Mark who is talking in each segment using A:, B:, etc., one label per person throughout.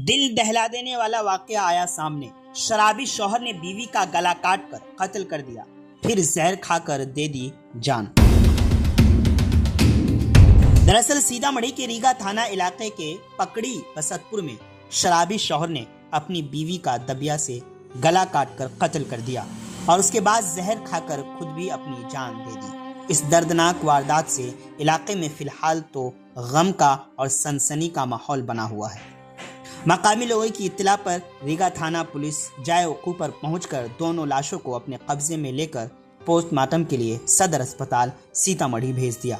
A: दिल दहला देने वाला वाकया आया सामने। शराबी शौहर ने बीवी का गला काटकर कत्ल कर दिया, फिर जहर खाकर दे दी जान। दरअसल सीतामढ़ी के रीगा थाना इलाके के पकड़ी बसतपुर में शराबी शौहर ने अपनी बीवी का दबिया से गला काटकर कत्ल कर दिया और उसके बाद जहर खाकर खुद भी अपनी जान दे दी। इस दर्दनाक वारदात से इलाके में फिलहाल तो गम का और सनसनी का माहौल बना हुआ है। मकामी लोगों की इत्तला पर रीगा थाना पुलिस जाए-वक़ूफ़ पर पहुंचकर दोनों लाशों को अपने कब्जे में लेकर पोस्टमार्टम के लिए सदर अस्पताल सीतामढ़ी भेज दिया।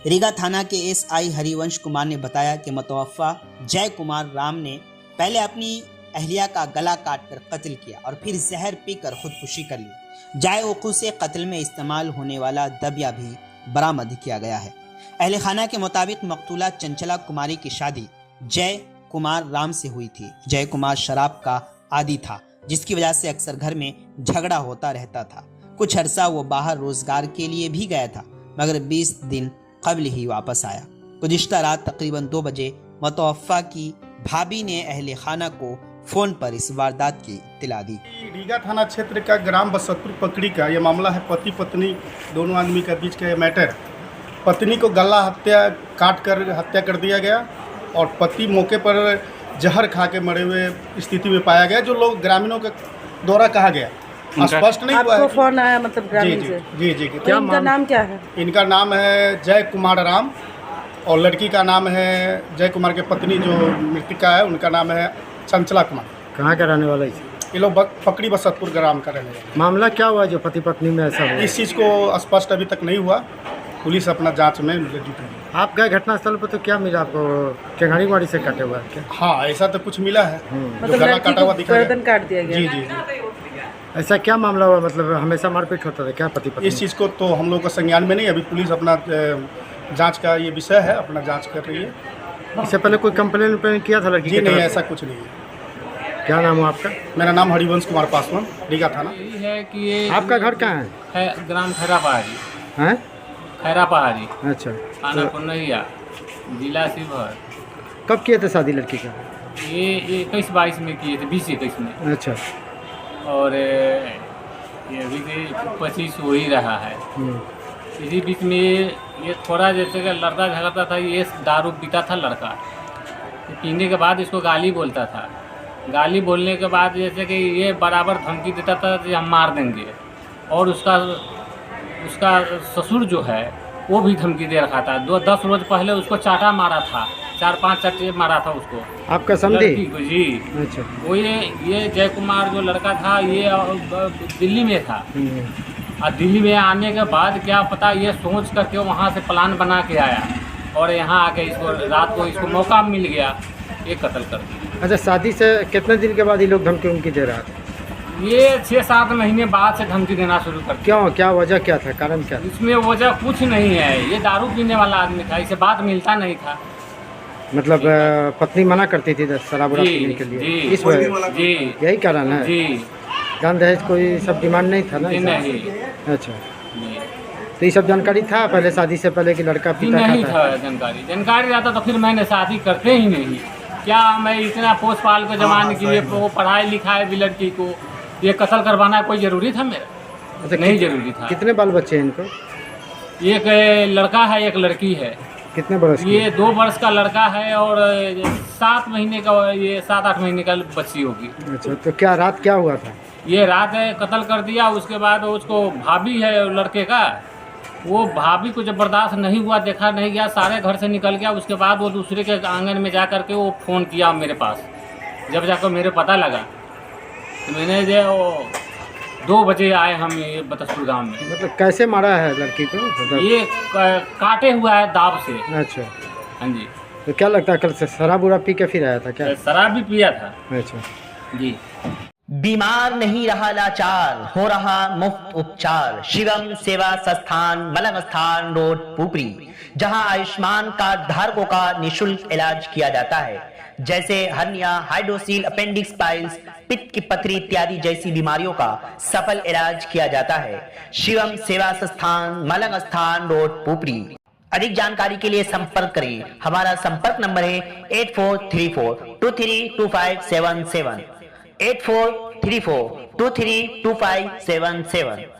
A: रीगा थाना के एसआई हरिवंश कुमार ने बताया कि मुतवफ़ा जय कुमार राम ने पहले अपनी अहलिया का गला काटकर कत्ल किया और फिर जहर पीकर खुदकुशी कर ली। जाए-वक़ूफ़ से कत्ल में इस्तेमाल होने वाला दबिया भी बरामद किया गया है। अहले खाना के मुताबिक मकतूला चंचला कुमारी की शादी जय कुमार राम से हुई थी। जय कुमार शराब का आदी था, जिसकी वजह से अक्सर घर में झगड़ा होता रहता था। कुछ अरसा वो बाहर रोजगार के लिए भी गया था, मगर 20 दिन कबल ही वापस आया। गुज़िश्ता रात तकरीबन 2 बजे मुतवफ़ा की भाभी ने अहले खाना को फोन पर इस वारदात की इत्तला दी।
B: रीगा थाना क्षेत्र का ग्राम बसतपुर पकड़ी का यह मामला है। पति पत्नी दोनों आदमी के बीच का मैटर। पत्नी को गला काट कर हत्या कर दिया गया और पति मौके पर जहर खा के मरे हुए स्थिति में पाया गया, जो लोग ग्रामीणों के द्वारा कहा गया। स्पष्ट नहीं हुआ है।
C: आपको फोन आया मतलब ग्रामीण से?
B: जी।
C: क्या इनका नाम क्या है?
B: इनका नाम है जय कुमार राम और लड़की का नाम है जय कुमार के पत्नी जो मृतिका है, उनका नाम है चंचला कुमार।
D: कहाँ का रहने वाला है?
B: ये लोग पकड़ी बसतपुर ग्राम का रहने वाला।
D: मामला क्या हुआ जो पति पत्नी में ऐसा हुआ?
B: इस चीज़ को स्पष्ट अभी तक नहीं हुआ। पुलिस अपना जांच में जुटी है।
D: आप गए घटनास्थल पर तो क्या मिला आपको? केंगाड़ी वाड़ी से काटे हुआ है क्या?
B: हाँ, ऐसा तो कुछ मिला है।
C: मतलब लड़की को गर्दन काट दिया गया।
B: जी।
D: ऐसा क्या मामला हुआ? मतलब हमेशा मारपीट होता था क्या पति पत्नी?
B: इस चीज़ को तो हम लोग का संज्ञान में नहीं। अभी पुलिस अपना जांच का ये विषय है, अपना जांच कर रही है।
D: इससे पहले कोई कंप्लेन किया था लड़की?
B: जी नहीं, ऐसा कुछ नहीं है।
D: क्या नाम है आपका?
B: मेरा नाम हरिवंश कुमार पासवान, रीगा थाना।
E: यही है कि ये
D: आपका घर कहाँ
E: है? ग्राम खैरा पहाड़ी।
D: है?
E: खैरा पहाड़ी,
D: अच्छा।
E: थाना पुरनहिया, जिला शिवहर।
D: कब किए थे शादी लड़की का?
E: ये 21-22 में किए थे, 20-21 में।
D: अच्छा।
E: और ये अभी 25 हो ही रहा है। इसी बीच में ये थोड़ा जैसे कि लड़ता झगड़ता था। ये दारू पीता था लड़का। पीने के बाद इसको गाली बोलता था। गाली बोलने के बाद जैसे कि ये बराबर धमकी देता था कि हम मार देंगे। और उसका ससुर जो है वो भी धमकी दे रखा था। 10 रोज पहले उसको चाटा मारा था, 4-5 चाटे मारा था उसको।
D: आपका समझे?
E: जी।
D: अच्छा।
E: वो ये जय कुमार जो लड़का था ये दिल्ली में था। और दिल्ली में आने के बाद क्या पता ये सोच करके वहाँ से प्लान बना के आया और यहाँ आके इसको रात को इसको मौका मिल गया, ये कत्ल कर दिया।
D: अच्छा, शादी से कितने दिन के बाद ये लोग धमकी उनकी दे रहा था?
E: ये 6-7 महीने बाद से धमकी देना शुरू कर दिया।
D: क्यों? क्या वजह क्या था? कारण क्या?
E: इसमें वजह कुछ नहीं है। ये दारू पीने वाला आदमी था, इसे बात मिलता नहीं था।
D: मतलब पत्नी मना करती थी शराब पीने के लिए?
E: जी,
D: इस वजह?
E: जी,
D: यही कारण है?
E: जी।
D: दान दहेज कोई सब डिमांड नहीं था ना?
E: नहीं।
D: अच्छा। तो ये सब जानकारी था पहले शादी से पहले कि लड़का पीता
E: नहीं था? जानकारी रहता तो फिर मैंने शादी करते ही नहीं। क्या मैं इतना पोस पाल को जमाने के लिए वो पढ़ाई लिखाए भी लड़की को ये कत्ल करवाना कोई ज़रूरी था मेरा?
D: अच्छा,
E: नहीं ज़रूरी था।
D: कितने बाल बच्चे हैं इनको?
E: एक लड़का है, एक लड़की है।
D: कितने बरस की?
E: ये 2 वर्ष का लड़का है और 7 महीने का, ये 7-8 महीने का बच्ची होगी।
D: अच्छा, तो क्या रात क्या हुआ था?
E: ये रात कत्ल कर दिया। उसके बाद उसको भाभी है लड़के का, वो भाभी को जब बर्दाश्त नहीं हुआ, देखा नहीं गया, सारे घर से निकल गया। उसके बाद वो दूसरे के आंगन में जा कर के वो फ़ोन किया मेरे पास। जब जाकर मेरे पता लगा तो मैंने जो 2 बजे आए हम ये बतसपुर गाँव में।
D: मतलब कैसे मारा है लड़की को? मतलब
E: ये काटे हुआ है दाव से।
D: अच्छा।
E: हाँ जी।
D: तो क्या लगता है कल से शराब उराब पी के फिर आया था क्या?
E: शराब भी पिया था।
D: अच्छा
E: जी।
A: बीमार नहीं रहा लाचार, हो रहा मुफ्त उपचार। शिवम सेवा संस्थान, मलंग स्थान रोड, पुपरी, जहां आयुष्मान कार्ड धारकों का निशुल्क इलाज किया जाता है, जैसे हर्निया, हाइड्रोसील, अपेंडिक्स, पाइल्स, पित्त की पथरी इत्यादि जैसी बीमारियों का सफल इलाज किया जाता है। शिवम सेवा संस्थान, मलंग स्थान रोड, पुपरी। अधिक जानकारी के लिए संपर्क करें। हमारा संपर्क नंबर है 8434 8434232577 8434232577।